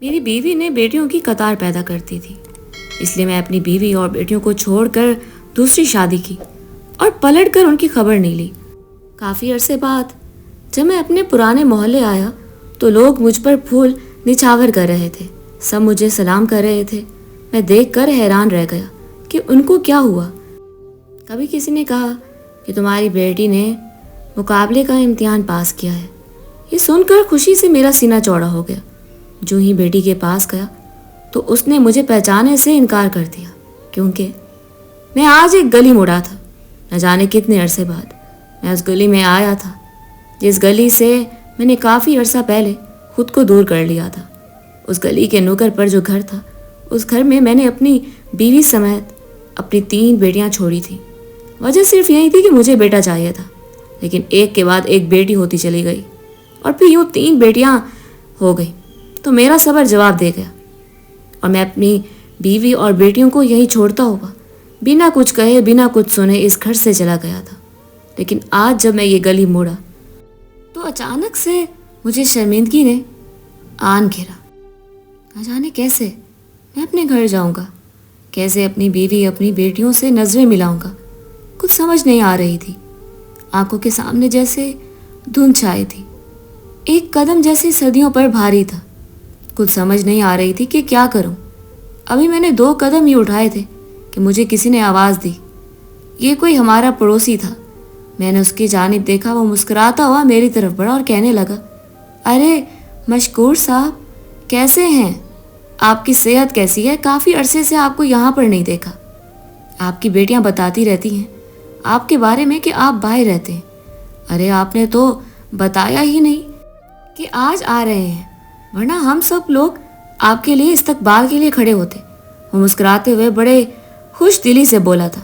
मेरी बीवी ने बेटियों की कतार पैदा करती थी, इसलिए मैं अपनी बीवी और बेटियों को छोड़कर दूसरी शादी की और पलट कर उनकी खबर नहीं ली। काफ़ी अरसे बाद जब मैं अपने पुराने मोहल्ले आया तो लोग मुझ पर फूल निछावर कर रहे थे। सब मुझे सलाम कर रहे थे। मैं देखकर हैरान रह गया कि उनको क्या हुआ। कभी किसी ने कहा कि तुम्हारी बेटी ने मुकाबले का इम्तिहान पास किया है। ये सुनकर खुशी से मेरा सीना चौड़ा हो गया। जो ही बेटी के पास गया तो उसने मुझे पहचानने से इनकार कर दिया, क्योंकि मैं आज एक गली मुड़ा था। न जाने कितने अरसे बाद मैं उस गली में आया था जिस गली से मैंने काफ़ी अरसा पहले खुद को दूर कर लिया था। उस गली के नुक्कड़ पर जो घर था, उस घर में मैंने अपनी बीवी समेत अपनी 3 बेटियां छोड़ी थी। वजह सिर्फ यही थी कि मुझे बेटा चाहिए था, लेकिन एक के बाद एक बेटी होती चली गई और फिर यूँ 3 बेटियां हो गई तो मेरा सब्र जवाब दे गया और मैं अपनी बीवी और बेटियों को यही छोड़ता हुआ बिना कुछ कहे बिना कुछ सुने इस घर से चला गया था। लेकिन आज जब मैं ये गली मोड़ा तो अचानक से मुझे शर्मिंदगी ने आन घेरा। न जाने कैसे मैं अपने घर जाऊंगा, कैसे अपनी बीवी अपनी बेटियों से नजरें मिलाऊंगा। कुछ समझ नहीं आ रही थी। आंखों के सामने जैसे धुंध छाई थी। एक कदम जैसे सदियों पर भारी था। कुछ समझ नहीं आ रही थी कि क्या करूं। अभी मैंने 2 कदम ही उठाए थे कि मुझे किसी ने आवाज़ दी। ये कोई हमारा पड़ोसी था। मैंने उसकी जानिब देखा। वो मुस्कुराता हुआ मेरी तरफ बढ़ा और कहने लगा, अरे मशकूर साहब, कैसे हैं? आपकी सेहत कैसी है? काफ़ी अरसे से आपको यहाँ पर नहीं देखा। आपकी बेटियाँ बताती रहती हैं आपके बारे में कि आप बाहर रहते हैं। अरे आपने तो बताया ही नहीं कि आज आ रहे हैं, वरना हम सब लोग आपके लिए इस्तकबाल के लिए खड़े होते। वो मुस्कुराते हुए बड़े खुश दिली से बोला था।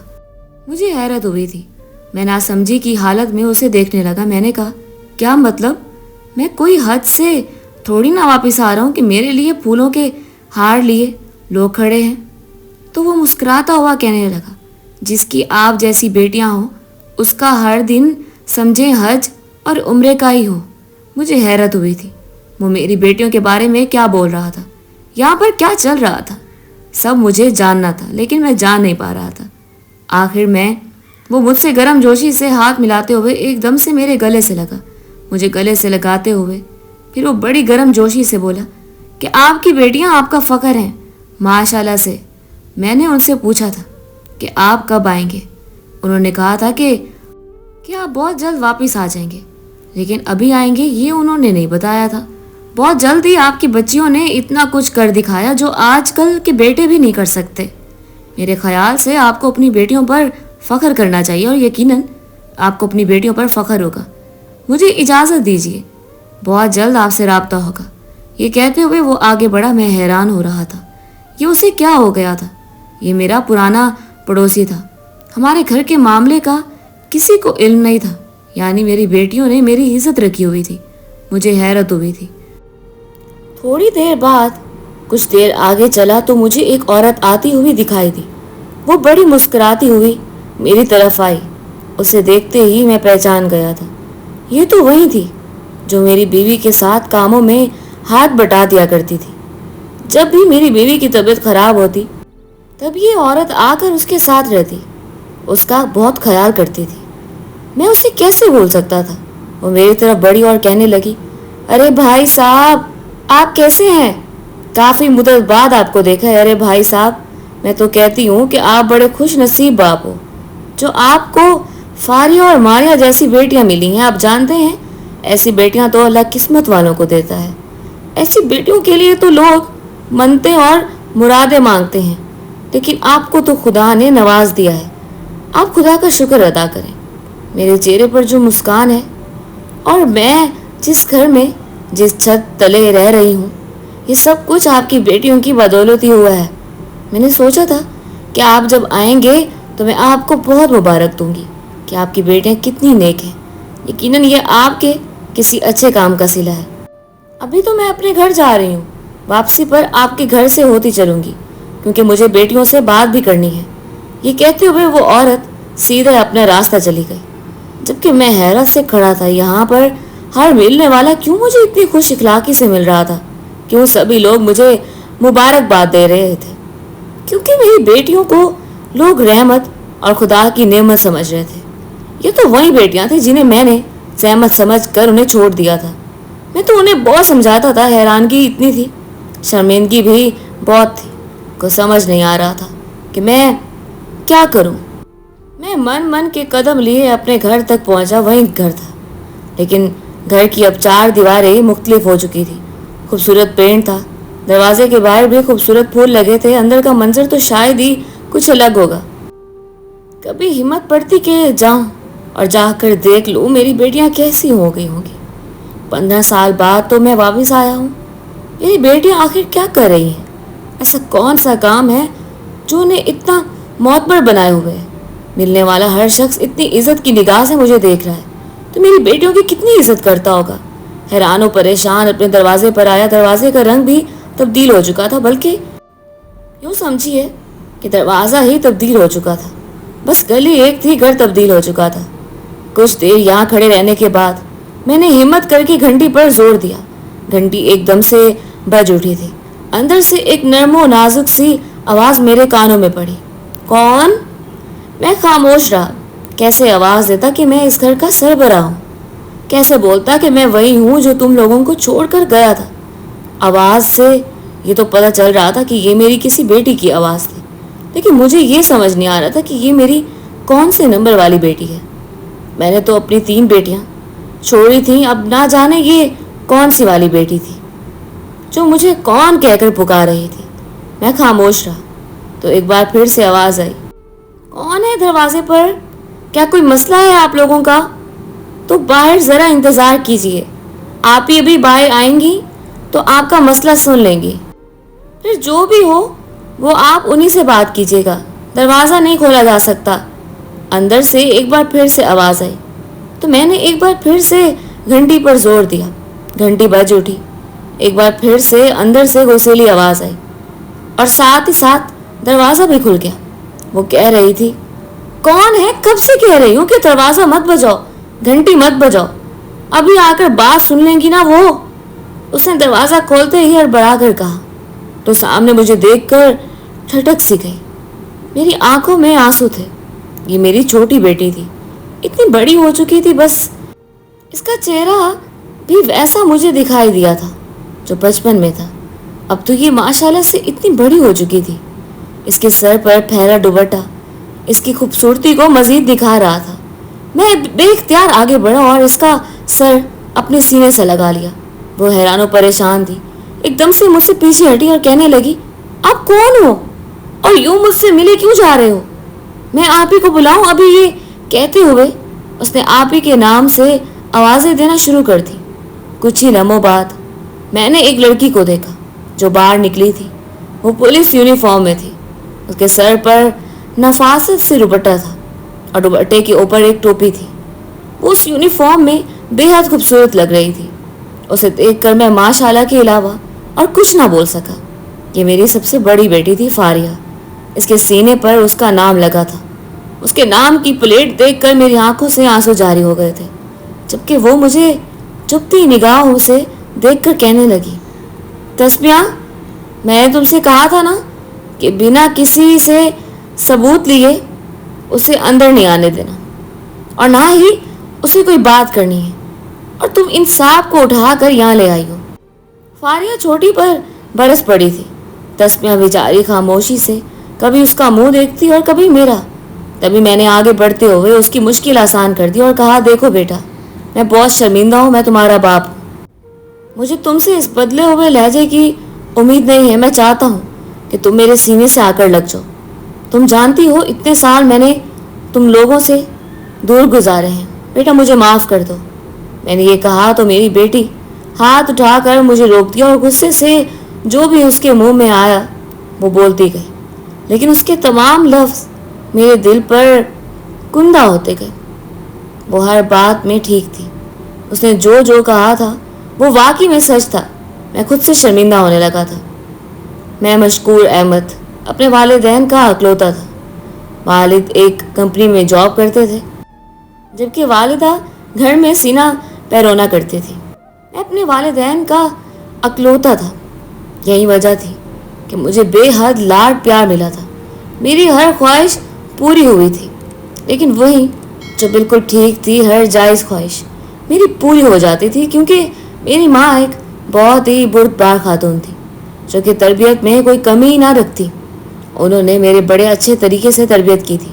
मुझे हैरत हुई थी। मैं नासमझी की हालत में उसे देखने लगा। मैंने कहा, क्या मतलब? मैं कोई हद से थोड़ी ना वापस आ रहा हूँ कि मेरे लिए फूलों के हार लिए लोग खड़े हैं। तो वो मुस्कुराता हुआ कहने लगा, जिसकी आप जैसी बेटियां हो उसका हर दिन समझे हज और उम्रे का ही हो। मुझे हैरत हुई थी। वो मेरी बेटियों के बारे में क्या बोल रहा था, यहाँ पर क्या चल रहा था, सब मुझे जानना था, लेकिन मैं जान नहीं पा रहा था। आखिर वो मुझसे गर्म जोशी से हाथ मिलाते हुए एकदम से मेरे गले से लगा। मुझे गले से लगाते हुए फिर वो बड़ी गर्म जोशी से बोला कि आपकी बेटियां आपका फ़ख्र हैं, माशाल्लाह से। मैंने उनसे पूछा था कि आप कब आएंगे। उन्होंने कहा था कि आप बहुत जल्द वापस आ जाएंगे, लेकिन अभी आएंगे ये उन्होंने नहीं बताया था। बहुत जल्द ही आपकी बच्चियों ने इतना कुछ कर दिखाया जो आजकल के बेटे भी नहीं कर सकते। मेरे ख्याल से आपको अपनी बेटियों पर फ़ख्र करना चाहिए और यकीनन आपको अपनी बेटियों पर फ़ख्र होगा। मुझे इजाज़त दीजिए, बहुत जल्द आपसे राब्ता होगा। ये कहते हुए वो आगे बढ़ा। मैं हैरान हो रहा था, ये उसे क्या हो गया था। ये मेरा पुराना पड़ोसी था। हमारे घर के मामले का किसी को इल्म नहीं था, यानी मेरी बेटियों ने मेरी इज्जत रखी हुई थी। मुझे हैरत हुई थी। थोड़ी देर बाद कुछ देर आगे चला तो मुझे एक औरत आती हुई दिखाई दी। वो बड़ी मुस्कुराती हुई मेरी तरफ आई। उसे देखते ही मैं पहचान गया था। ये तो वही थी जो मेरी बीवी के साथ कामों में हाथ बटा दिया करती थी। जब भी मेरी बीवी की तबीयत खराब होती तब ये औरत आकर उसके साथ रहती, उसका बहुत ख्याल करती थी। मैं उसे कैसे भूल सकता था। वो मेरी तरफ बढ़ी और कहने लगी, अरे भाई साहब, आप कैसे हैं? काफ़ी मुद्दत बाद आपको देखा है। अरे भाई साहब, मैं तो कहती हूँ कि आप बड़े खुश नसीब बाप हो जो आपको फारिया और मारिया जैसी बेटियाँ मिली हैं। आप जानते हैं, ऐसी बेटियाँ तो अल्लाह किस्मत वालों को देता है। ऐसी बेटियों के लिए तो लोग मनते और मुरादें मांगते हैं, लेकिन आपको तो खुदा ने नवाज दिया है। आप खुदा का शुक्र अदा करें। मेरे चेहरे पर जो मुस्कान है और मैं जिस घर में जिस छत तले रह रही हूँ, ये सब कुछ आपकी बेटियों की बदौलत ही हुआ है। मैंने सोचा था कि आप जब आएंगे तो मैं आपको बहुत मुबारक दूंगी कि आपकी बेटियां कितनी नेक हैं। यकीनन ये आपके किसी अच्छे काम का सिला है। अभी तो मैं अपने घर जा रही हूँ। वापसी पर आपके घर से होती चलूंगी, क्योंकि मुझे बेटियों से बात भी करनी है। ये कहते हुए वो औरत सीधे अपना रास्ता चली गई, जबकि मैं हैरत से खड़ा था। यहाँ पर हर मिलने वाला क्यों मुझे इतनी खुश इखलाकी से मिल रहा था क्यों सभी लोग मुझे मुबारकबाद दे रहे थे, क्योंकि मेरी बेटियों को लोग रहमत और खुदा की नेमत समझ रहे थे। ये तो वही बेटियां थी जिन्हें मैंने सहमत समझ कर उन्हें छोड़ दिया था। मैं तो उन्हें बहुत समझाता था, हैरानगी इतनी थी, शर्मिंदगी भी बहुत थी। को समझ नहीं आ रहा था कि मैं क्या करूं। मैं मन मन के कदम लिए अपने घर तक पहुंचा। वही घर था, लेकिन घर की अब 4 दीवारें मुख्तलिफ हो चुकी थी। खूबसूरत पेंट था, दरवाजे के बाहर भी खूबसूरत फूल लगे थे। अंदर का मंजर तो शायद ही कुछ अलग होगा। कभी हिम्मत पड़ती कि जाऊं और जाकर देख लूं मेरी बेटियां कैसी हो गई होंगी। 15 साल बाद तो मैं वापस आया हूं। मेरी बेटियां आखिर क्या कर रही हैं? ऐसा कौन सा काम है जो उन्हें इतना मोतबर बनाए हुए है? मिलने वाला हर शख्स इतनी इज्जत की निगाह से मुझे देख रहा है, तो मेरी बेटियों की कितनी इज्जत करता होगा। हैरान और परेशान अपने दरवाजे पर आया। दरवाजे का रंग भी तब्दील हो चुका था, बल्कि यूं समझिए कि दरवाजा ही तब्दील हो चुका था। बस गली एक थी, घर तब्दील हो चुका था। कुछ देर यहाँ खड़े रहने के बाद मैंने हिम्मत करके घंटी पर जोर दिया। घंटी एकदम से बज उठी थी। अंदर से एक नरमो नाजुक सी आवाज मेरे कानों में पड़ी। कौन? मैं खामोश रहा। कैसे आवाज देता कि मैं इस घर का सरबराह हूँ? कैसे बोलता कि मैं वही हूँ जो तुम लोगों को छोड़कर गया था? आवाज से ये तो पता चल रहा था कि ये मेरी किसी बेटी की आवाज थी, लेकिन मुझे ये समझ नहीं आ रहा था कि ये मेरी कौन से नंबर वाली बेटी है। मैंने तो अपनी 3 बेटियां छोड़ी थी, अब ना जाने ये कौन सी वाली बेटी थी जो मुझे कौन कहकर पुकार रही थी। मैं खामोश रहा तो एक बार फिर से आवाज आई। कौन है दरवाजे पर? क्या कोई मसला है आप लोगों का? तो बाहर जरा इंतजार कीजिए, आप ही अभी बाहर आएंगी तो आपका मसला सुन लेंगी। फिर जो भी हो वो आप उन्हीं से बात कीजिएगा, दरवाजा नहीं खोला जा सकता। अंदर से एक बार फिर से आवाज आई तो मैंने एक बार फिर से घंटी पर जोर दिया। घंटी बज उठी। एक बार फिर से अंदर से गोसेली आवाज आई और साथ ही साथ दरवाजा भी खुल गया। वो कह रही थी, कौन है? कब से कह रही हूँ कि दरवाजा मत बजाओ, घंटी मत बजाओ, अभी आकर बात सुन लेंगी ना वो। उसने दरवाजा खोलते ही हड़बड़ा कर कहा तो सामने मुझे देखकर ठटक सी गई। मेरी आंखों में आंसू थे। ये मेरी छोटी बेटी थी, इतनी बड़ी हो चुकी थी, बस इसका चेहरा भी वैसा मुझे दिखाई दिया था जो बचपन में था। अब तो ये माशाल्लाह से इतनी बड़ी हो चुकी थी। इसके सर पर फैला दुपट्टा इसकी खूबसूरती को मजीद दिखा रहा था। मैं बेख्तियार आगे बढ़ा और इसका सर अपने सीने से लगा लिया। वो हैरान और परेशान थी। एकदम से मुझसे पीछे हटी और कहने लगी, आप कौन हो और यूं मुझसे मिले क्यों जा रहे हो? मैं आप ही को बुलाऊं अभी? ये कहते हुए उसने आप ही के नाम से आवाजें देना शुरू कर दी। कुछ ही लम्हों बाद मैंने एक लड़की को देखा जो बाहर निकली थी। वो पुलिस यूनिफॉर्म में थी। उसके सर पर नफासत से दुपट्टा था और दुपट्टे के ऊपर एक टोपी थी। वो उस यूनिफॉर्म में बेहद खूबसूरत लग रही थी। उसे देखकर मैं माशाल्लाह के अलावा और कुछ ना बोल सका। ये मेरी सबसे बड़ी बेटी थी, फारिया। इसके सीने पर उसका नाम लगा था। उसके नाम की प्लेट देखकर मेरी आंखों से आंसू जारी हो गए थे, जबकि वो मुझे चुपती निगाहों से देखकर कहने लगी, तस्मिया, मैंने तुमसे कहा था ना कि बिना किसी से सबूत लिए उसे अंदर नहीं आने देना और ना ही उसे कोई बात करनी है, और तुम इन सांप को उठाकर यहाँ ले आई हो। फारिया छोटी पर बरस पड़ी थी। तस्मिया बेचारी खामोशी से कभी उसका मुंह देखती और कभी मेरा। तभी मैंने आगे बढ़ते हुए उसकी मुश्किल आसान कर दी और कहा, देखो बेटा, मैं बहुत शर्मिंदा हूँ, मैं तुम्हारा बाप हूँ। मुझे तुमसे इस बदले हुए लहजे की उम्मीद नहीं है। मैं चाहता हूँ कि तुम मेरे सीने से आकर लग जाओ। तुम जानती हो इतने साल मैंने तुम लोगों से दूर गुजारे हैं। बेटा, मुझे माफ़ कर दो। मैंने ये कहा तो मेरी बेटी हाथ उठाकर मुझे रोक दिया और गुस्से से जो भी उसके मुंह में आया वो बोलती गई, लेकिन उसके तमाम लफ्ज़ मेरे दिल पर कुंदा होते गए। वो हर बात में ठीक थी। उसने जो जो कहा था वो वाकई में सच था। मैं खुद से शर्मिंदा होने लगा था। मैं मशकूर अहमद अपने वालिदैन का अकलौता था। वालिद एक कंपनी में जॉब करते थे, जबकि वालिदा घर में सीना पैरोना करती थी। मैं अपने वालिदैन का अकलौता था। یہی وجہ تھی کہ مجھے بے حد لاڈ پیار ملا تھا. میری ہر خواہش پوری ہوئی تھی، لیکن وہی جو بالکل ٹھیک تھی، ہر جائز خواہش میری پوری ہو جاتی تھی، کیونکہ میری ماں ایک بہت ہی بردبار خاتون تھی جو کہ تربیت میں کوئی کمی نہ رکھتی. انہوں نے میرے بڑے اچھے طریقے سے تربیت کی تھی.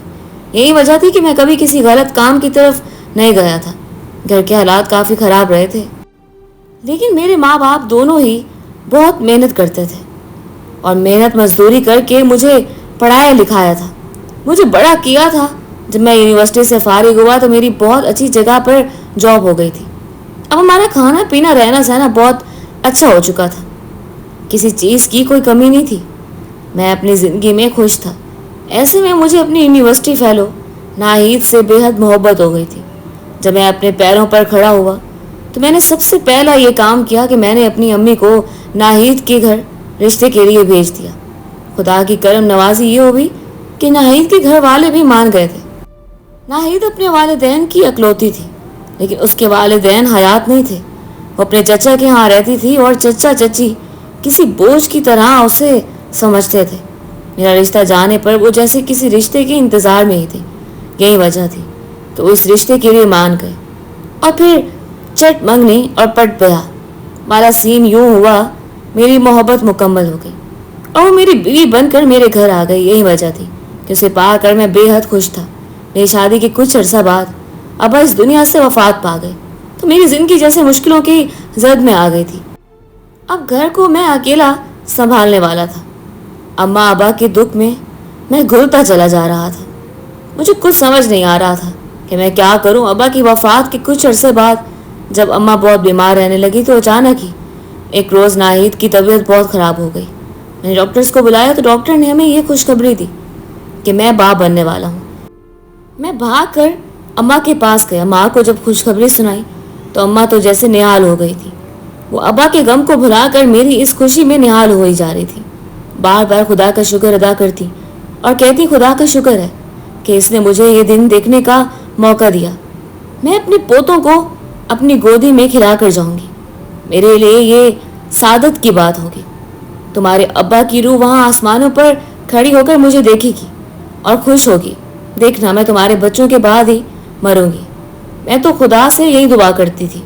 یہی وجہ تھی کہ میں کبھی کسی غلط کام کی طرف نہیں گیا تھا. گھر کے حالات کافی خراب رہے تھے، لیکن میرے ماں باپ دونوں ہی بہت محنت کرتے تھے اور محنت مزدوری کر کے مجھے پڑھایا لکھایا تھا. مجھے بڑا کیا تھا. جب میں یونیورسٹی سے فارغ ہوا تو میری بہت اچھی جگہ پر جاب ہو گئی تھی. اب ہمارا کھانا پینا رہنا سہنا بہت اچھا ہو چکا تھا. کسی چیز کی کوئی کمی نہیں تھی. میں اپنی زندگی میں خوش تھا. ایسے میں مجھے اپنی یونیورسٹی فیلو ناہید سے بے حد محبت ہو گئی تھی. جب میں اپنے پیروں پر کھڑا ہوا تو میں نے سب سے پہلا یہ کام کیا کہ میں نے اپنی امی کو ناہید کے گھر رشتے کے لیے بھیج دیا. خدا کی کرم نوازی یہ ہوئی کہ ناہید کے گھر والے بھی مان گئے تھے. ناہید اپنے والدین کی اکلوتی تھی، لیکن اس کے والدین حیات نہیں تھے. وہ اپنے چچا کے ہاں رہتی تھی اور چچا چچی کسی بوجھ کی طرح اسے سمجھتے تھے. میرا رشتہ جانے پر وہ جیسے کسی رشتے کے انتظار میں ہی تھے. یہی وجہ تھی کہ وہ اس رشتے کے لیے مان گئے اور پھر چٹ منگنی اور پٹ پیا والا سین یوں ہوا. میری محبت مکمل ہو گئی اور وہ میری بیوی بن کر میرے گھر آ گئی. یہی وجہ تھی کہ اسے پا کر میں بے حد خوش تھا. میری شادی کے کچھ عرصہ بعد ابا اس دنیا سے وفات پا گئے تو میری زندگی جیسے مشکلوں کی زد میں آ گئی تھی. اب گھر کو میں اکیلا سنبھالنے والا تھا. اماں ابا کے دکھ میں میں گھلتا چلا جا رہا تھا. مجھے کچھ سمجھ نہیں آ رہا تھا کہ میں کیا کروں. ابا کی وفات کے کچھ عرصے بعد جب اماں بہت بیمار رہنے لگی تو اچانک ہی ایک روز ناہید کی طبیعت بہت خراب ہو گئی. میں نے ڈاکٹرز کو بلایا تو ڈاکٹر نے ہمیں یہ خوشخبری دی کہ میں باپ بننے والا ہوں. میں بھاگ کر اماں کے پاس گیا. ماں کو جب خوشخبری سنائی تو اماں تو جیسے نہال ہو گئی تھی. وہ ابا کے غم کو بھلا کر میری اس خوشی میں نہال ہوئی جا رہی تھی. بار بار خدا کا شکر ادا کرتی اور کہتی خدا کا شکر ہے کہ اس نے مجھے یہ دن دیکھنے کا موقع دیا. میں اپنے پوتوں کو اپنی گودی میں کھلا کر جاؤں گی. میرے لیے یہ سعادت کی بات ہوگی. تمہارے ابا کی روح وہاں آسمانوں پر کھڑی ہو کر مجھے دیکھے گی اور خوش ہوگی. دیکھنا میں تمہارے بچوں کے بعد ہی مروں گی. میں تو خدا سے یہی دعا کرتی تھی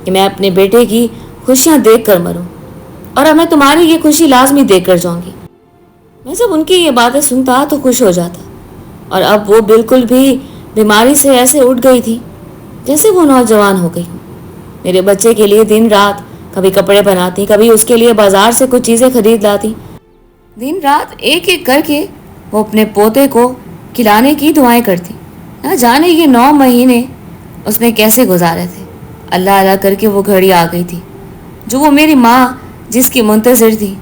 کہ میں اپنے بیٹے کی خوشیاں دیکھ کر مروں اور اب میں تمہاری یہ خوشی لازمی دیکھ کر جاؤں گی. میں جب ان کی یہ باتیں سنتا تو خوش ہو جاتا اور اب وہ بالکل بھی بیماری سے ایسے اٹھ گئی تھی جیسے وہ نوجوان ہو گئی. میرے بچے کے لیے دن رات کبھی کپڑے بناتی، کبھی اس کے لیے بازار سے کچھ چیزیں خرید لاتی. دن رات ایک ایک کر کے وہ اپنے پوتے کو کھلانے کی دعائیں کرتی. نہ جانے یہ 9 مہینے اس نے کیسے گزارے تھے. اللہ اللہ کر کے وہ گھڑی آ گئی تھی جو وہ میری ماں جس کی منتظر تھی.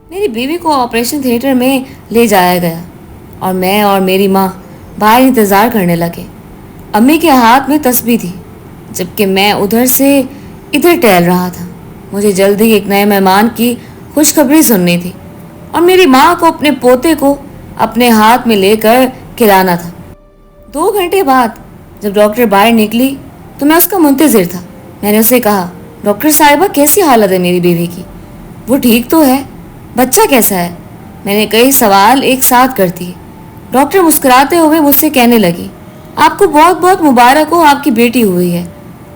میری بیوی کو آپریشن تھیٹر میں لے جایا گیا اور میں اور میری ماں باہر انتظار کرنے لگے. امی کے ہاتھ میں تسبیح تھی جبکہ میں ادھر سے ادھر ٹہل رہا تھا. مجھے جلدی ایک نئے مہمان کی خوشخبری سننی تھی اور میری ماں کو اپنے پوتے کو اپنے ہاتھ میں لے کر کھلانا تھا. 2 گھنٹے بعد جب ڈاکٹر باہر نکلی تو میں اس کا منتظر تھا. میں نے اسے کہا ڈاکٹر صاحبہ کیسی حالت ہے میری بیوی کی؟ وہ ٹھیک تو ہے؟ بچہ کیسا ہے؟ میں نے کئی سوال ایک ساتھ کرتی. ڈاکٹر مسکراتے ہوئے مجھ سے کہنے لگی آپ کو بہت بہت مبارک ہو، آپ کی بیٹی ہوئی ہے.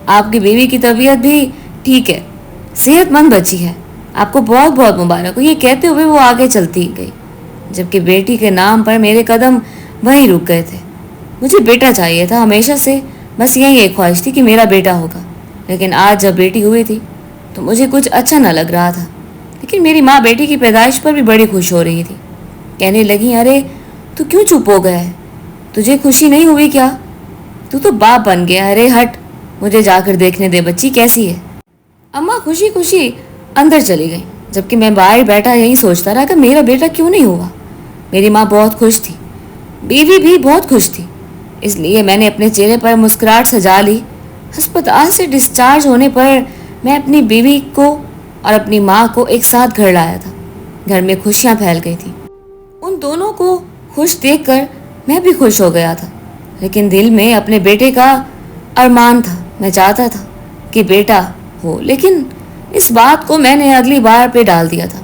آپ کی بیوی کی طبیعت بھی ٹھیک ہے، صحت مند بچی ہے. آپ کو بہت بہت مبارک ہو. یہ کہتے ہوئے وہ آگے چلتی گئی جبکہ بیٹی کے نام پر میرے قدم وہیں رک گئے تھے. مجھے بیٹا چاہیے تھا ہمیشہ سے. بس یہی ایک خواہش تھی کہ میرا بیٹا ہوگا. لیکن آج جب بیٹی ہوئی تھی تو مجھے کچھ اچھا نہ لگ رہا تھا. لیکن میری ماں بیٹی کی پیدائش پر بھی بڑی خوش ہو رہی تھی. کہنے لگی ارے تو کیوں چپ ہو گیا ہے؟ تجھے خوشی نہیں ہوئی کیا؟ تو باپ بن گیا. ارے ہٹ، مجھے جا کر دیکھنے دے بچی کیسی ہے. اماں خوشی خوشی اندر چلی گئی جبکہ میں باہر بیٹھا یہی سوچتا رہا کہ میرا بیٹا کیوں نہیں ہوا. میری ماں بہت خوش تھی، بیوی بھی بہت خوش تھی. اس لیے میں نے اپنے چہرے پر مسکراہٹ سجا لی. ہسپتال سے ڈسچارج ہونے پر میں اپنی بیوی کو اور اپنی ماں کو ایک ساتھ گھر لایا تھا. گھر میں خوشیاں پھیل گئی تھی. ان دونوں کو خوش دیکھ کر میں بھی خوش ہو گیا تھا. لیکن دل میں اپنے بیٹے کا ارمان تھا. میں چاہتا تھا کہ بیٹا ہو، لیکن اس بات کو میں نے اگلی بار پہ ڈال دیا تھا.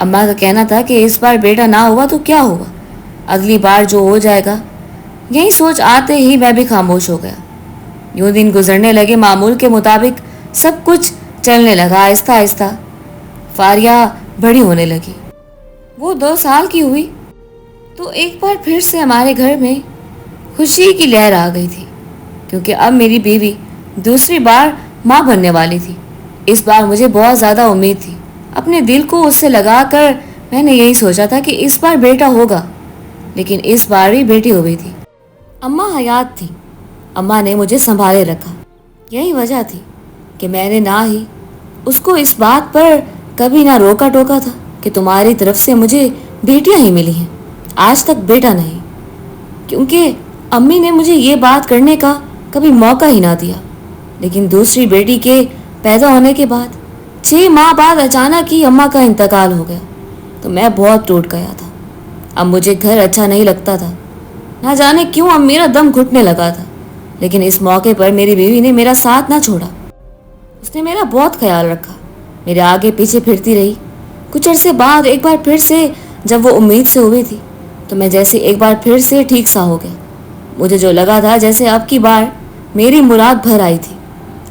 अम्मा का कहना था कि इस बार बेटा ना हुआ तो क्या हुआ, अगली बार जो हो जाएगा। यही सोच आते ही मैं भी खामोश हो गया। यूं दिन गुजरने लगे, मामूल के मुताबिक सब कुछ चलने लगा। आहिस्ता आहिस्ता फारिया बड़ी होने लगी। वो 2 साल की हुई तो एक बार फिर से हमारे घर में खुशी की लहर आ गई थी, क्योंकि अब मेरी बीवी दूसरी बार माँ बनने वाली थी। इस बार मुझे बहुत ज़्यादा उम्मीद थी। अपने दिल को उससे लगाकर मैंने यही सोचा था कि इस बार बेटा होगा, लेकिन इस बार भी बेटी हो गई थी। अम्मा हयात थी। अम्मा ने मुझे संभाले रखा। यही वजह थी कि मैंने ना ही उसको इस बात पर कभी ना रोका टोका था कि तुम्हारी तरफ से मुझे बेटियां ही मिली हैं, आज तक बेटा नहीं, क्योंकि अम्मी ने मुझे ये बात करने का कभी मौका ही ना दिया। लेकिन दूसरी बेटी के पैदा होने के बाद 6 माह बाद अचानक ही अम्मा का इंतकाल हो गया तो मैं बहुत टूट गया था। अब मुझे घर अच्छा नहीं लगता था। ना जाने क्यों अब मेरा दम घुटने लगा था। लेकिन इस मौके पर मेरी बीवी ने मेरा साथ ना छोड़ा। उसने मेरा बहुत ख्याल रखा, मेरे आगे पीछे फिरती रही। कुछ अरसे बाद एक बार फिर से जब वो उम्मीद से हुई थी तो मैं जैसे एक बार फिर से ठीक सा हो गया। मुझे जो लगा था जैसे अब की बार मेरी मुराद भर आई थी।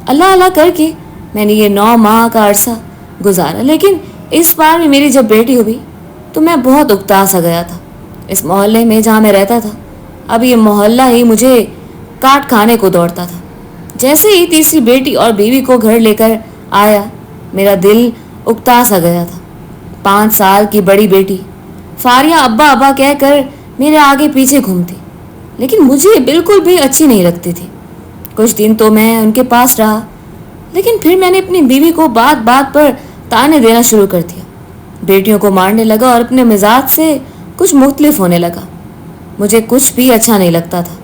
अल्लाह अल्लाह करके मैंने ये 9 माह का अरसा गुजारा, लेकिन इस बार भी मेरी जब बेटी हुई तो मैं बहुत उकता सा गया था। इस मोहल्ले में जहाँ मैं रहता था, अब ये मोहल्ला ही मुझे काट खाने को दौड़ता था। जैसे ही तीसरी बेटी और बीवी को घर लेकर आया, मेरा दिल उकता सा गया था। 5 साल की बड़ी बेटी फारिया अब्बा अब्बा कहकर मेरे आगे पीछे घूमती, लेकिन मुझे बिल्कुल भी अच्छी नहीं लगती थी। कुछ दिन तो मैं उनके पास रहा, लेकिन फिर मैंने अपनी बीवी को बात बात पर ताने देना शुरू कर दिया। बेटियों को मारने लगा और अपने मिजाज से कुछ मुख्तलिफ होने लगा। मुझे कुछ भी अच्छा नहीं लगता था।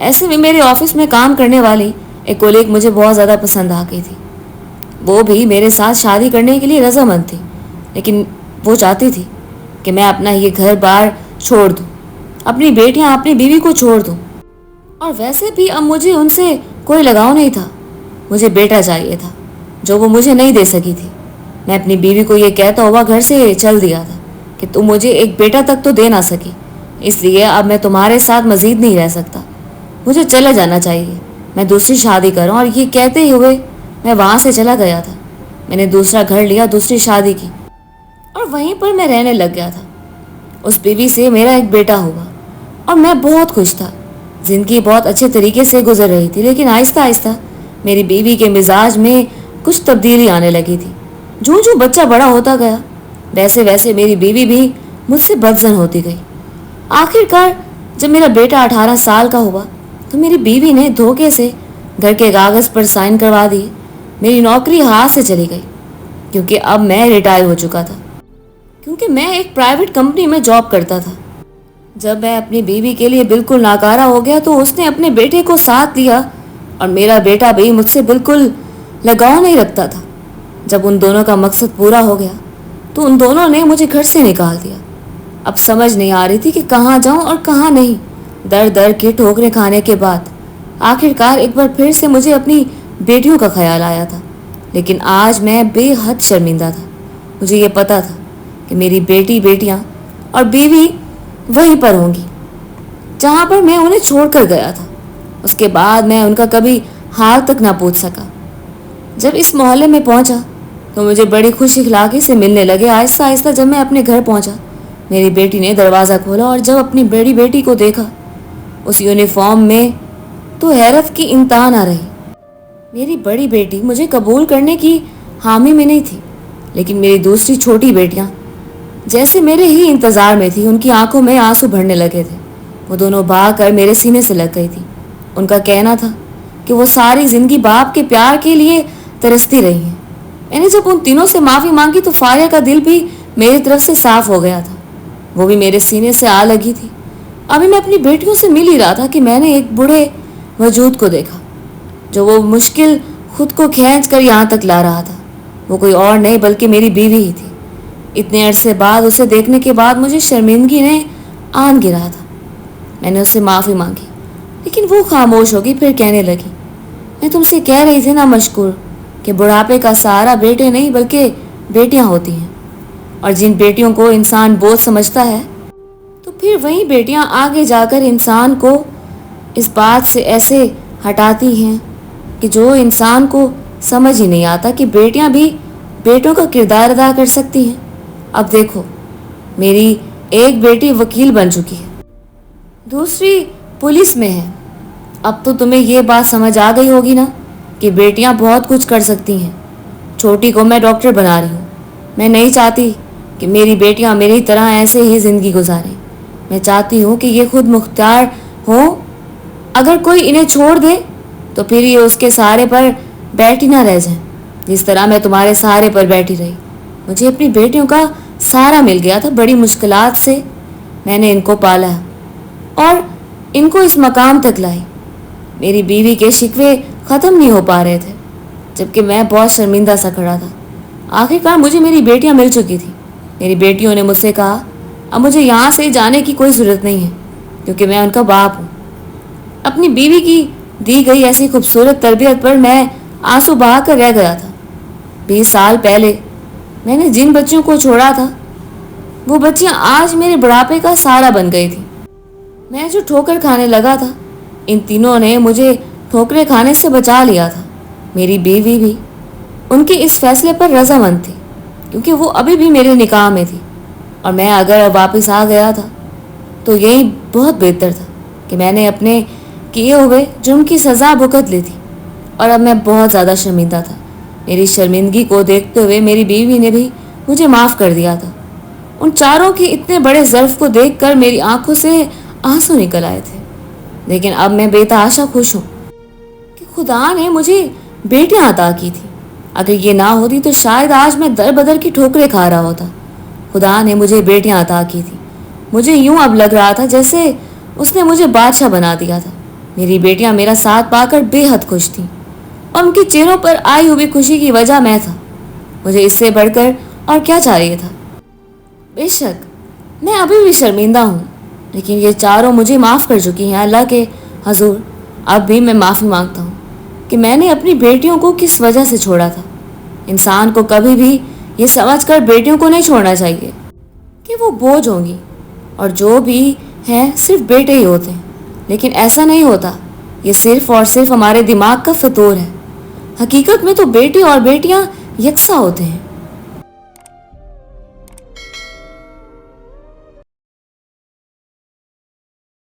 ऐसे में मेरे ऑफिस में काम करने वाली एक कोलीग मुझे बहुत ज़्यादा पसंद आ गई थी। वो भी मेरे साथ शादी करने के लिए रजामंद थी, लेकिन वो चाहती थी कि मैं अपना ये घर बार छोड़ दूँ, अपनी बेटियाँ अपनी बीवी को छोड़ दूँ। और वैसे भी अब मुझे उनसे कोई लगाव नहीं था। मुझे बेटा चाहिए था जो वो मुझे नहीं दे सकी थी। मैं अपनी बीवी को ये कहता हुआ घर से चल दिया था कि तुम मुझे एक बेटा तक तो दे ना सकी, इसलिए अब मैं तुम्हारे साथ मजीद नहीं रह सकता, मुझे चले जाना चाहिए, मैं दूसरी शादी करूं। और ये कहते हुए मैं वहाँ से चला गया था। मैंने दूसरा घर लिया, दूसरी शादी की और वहीं पर मैं रहने लग गया था। उस बीवी से मेरा एक बेटा हुआ और मैं बहुत खुश था। जिंदगी बहुत अच्छे तरीके से गुजर रही थी, लेकिन आहिस्ता आहिस्ता मेरी बीवी के मिजाज में कुछ तब्दीली आने लगी थी। जो जो बच्चा बड़ा होता गया वैसे वैसे मेरी बीवी भी मुझसे बदजन होती गई। आखिरकार जब मेरा बेटा 18 साल का हुआ तो मेरी बीवी ने धोखे से घर के कागज पर साइन करवा दिए। मेरी नौकरी हाथ से चली गई, क्योंकि अब मैं रिटायर हो चुका था, क्योंकि मैं एक प्राइवेट कंपनी में जॉब करता था। जब मैं अपनी बीवी के लिए बिल्कुल नाकारा हो गया तो उसने अपने बेटे को साथ लिया और मेरा बेटा भी मुझसे बिल्कुल लगाव नहीं रखता था। जब उन दोनों का मकसद पूरा हो गया तो उन दोनों ने मुझे घर से निकाल दिया। अब समझ नहीं आ रही थी कि कहाँ जाऊं और कहाँ नहीं। दर दर की ठोकरें खाने के बाद आखिरकार एक बार फिर से मुझे अपनी बेटियों का ख्याल आया था, लेकिन आज मैं बेहद शर्मिंदा था। मुझे ये पता था कि मेरी बेटी बेटियां और बीवी वहीं पर होंगी जहाँ पर मैं उन्हें छोड़कर गया था। उसके बाद मैं उनका कभी हाल तक ना पूछ सका। जब इस मोहल्ले में पहुंचा तो मुझे बड़ी खुशी इखलाकी से मिलने लगे। आहिस्ता आहिस्ता जब मैं अपने घर पहुंचा, मेरी बेटी ने दरवाज़ा खोला और जब अपनी बड़ी बेटी को देखा उस यूनिफॉर्म में, तो हैरत की इंतहा ना रही। मेरी बड़ी बेटी मुझे कबूल करने की हामी में नहीं थी, लेकिन मेरी दूसरी छोटी बेटियां जैसे मेरे ही इंतज़ार में थी। उनकी आंखों में आंसू भरने लगे थे। वो दोनों भाग कर मेरे सीने से लग गई थी। उनका कहना था कि वो सारी ज़िंदगी बाप के प्यार के लिए तरसती रही हैं। मैंने जब उन तीनों से माफ़ी मांगी तो फारिया का दिल भी मेरी तरफ से साफ हो गया था। वो भी मेरे सीने से आ लगी थी। अभी मैं अपनी बेटियों से मिल ही रहा था कि मैंने एक बूढ़े वजूद को देखा, जो वो मुश्किल खुद को खींच कर यहाँ तक ला रहा था। वो कोई और नहीं बल्कि मेरी बीवी ही थी। इतने अरसे बाद उसे देखने के बाद मुझे शर्मिंदगी ने आन गिरा था। मैंने उससे माफ़ी मांगी, लेकिन वो खामोश होगी। फिर कहने लगी, मैं तुमसे कह रही थी ना मशकूर, कि बुढ़ापे का सहारा बेटे नहीं बल्कि बेटियां होती हैं। اور جن بیٹیوں کو انسان بوجھ سمجھتا ہے تو پھر وہی بیٹیاں آگے جا کر انسان کو اس بات سے ایسے ہٹاتی ہیں کہ جو انسان کو سمجھ ہی نہیں آتا کہ بیٹیاں بھی بیٹوں کا کردار ادا کر سکتی ہیں۔ اب دیکھو، میری ایک بیٹی وکیل بن چکی ہے، دوسری پولیس میں ہے۔ اب تو تمہیں یہ بات سمجھ آ گئی ہوگی نا کہ بیٹیاں بہت کچھ کر سکتی ہیں۔ چھوٹی کو میں ڈاکٹر بنا رہی ہوں۔ میں نہیں چاہتی کہ میری بیٹیاں میری طرح ایسے ہی زندگی گزاریں۔ میں چاہتی ہوں کہ یہ خود مختار ہوں۔ اگر کوئی انہیں چھوڑ دے تو پھر یہ اس کے سہارے پر بیٹھی نہ رہ جائیں، جس طرح میں تمہارے سہارے پر بیٹھی رہی۔ مجھے اپنی بیٹیوں کا سہارا مل گیا تھا، بڑی مشکلات سے میں نے ان کو پالا اور ان کو اس مقام تک لائی۔ میری بیوی کے شکوے ختم نہیں ہو پا رہے تھے، جبکہ میں بہت شرمندہ سا کھڑا تھا۔ آخرکار مجھے میری بیٹیاں مل چکی تھیں۔ میری بیٹیوں نے مجھ سے کہا اب مجھے یہاں سے جانے کی کوئی ضرورت نہیں ہے، کیونکہ میں ان کا باپ ہوں۔ اپنی بیوی کی دی گئی ایسی خوبصورت تربیت پر میں آنسو بہا کر رہ گیا تھا۔ 20 سال پہلے میں نے جن بچوں کو چھوڑا تھا وہ بچیاں آج میرے بڑھاپے کا سہارا بن گئی تھیں۔ میں جو ٹھوکر کھانے لگا تھا، ان تینوں نے مجھے ٹھوکریں کھانے سے بچا لیا تھا۔ میری بیوی بھی ان کے اس فیصلے پر رضامند تھی، کیونکہ وہ ابھی بھی میرے نکاح میں تھی، اور میں اگر واپس آ گیا تھا تو یہی بہت بہتر تھا کہ میں نے اپنے کیے ہوئے جرم کی سزا بھگت لی تھی، اور اب میں بہت زیادہ شرمندہ تھا۔ میری شرمندگی کو دیکھتے ہوئے میری بیوی نے بھی مجھے معاف کر دیا تھا۔ ان چاروں کے اتنے بڑے ظرف کو دیکھ کر میری آنکھوں سے آنسو نکل آئے تھے، لیکن اب میں بے تحاشا خوش ہوں کہ خدا نے مجھے بیٹیاں عطا کی تھی۔ اگر یہ نہ ہوتی تو شاید آج میں در بدر کی ٹھوکریں کھا رہا ہوتا۔ خدا نے مجھے بیٹیاں عطا کی تھی۔ مجھے یوں اب لگ رہا تھا جیسے اس نے مجھے بادشاہ بنا دیا تھا۔ میری بیٹیاں میرا ساتھ پا کر بے حد خوش تھیں، اور ان کے چہروں پر آئی ہوئی خوشی کی وجہ میں تھا۔ مجھے اس سے بڑھ کر اور کیا چاہیے تھا؟ بے شک میں ابھی بھی شرمندہ ہوں، لیکن یہ چاروں مجھے معاف کر چکی ہیں۔ اللہ کے حضور اب بھی میں معافی مانگتا ہوں کہ میں نے اپنی بیٹیوں کو کس وجہ سے چھوڑا تھا۔ انسان کو کبھی بھی یہ سمجھ کر بیٹیوں کو نہیں چھوڑنا چاہیے کہ وہ بوجھ ہوں گی، اور جو بھی ہیں صرف بیٹے ہی ہوتے ہیں، لیکن ایسا نہیں ہوتا۔ یہ صرف اور صرف ہمارے دماغ کا فطور ہے۔ حقیقت میں تو بیٹے اور بیٹیاں یکساں ہوتے ہیں۔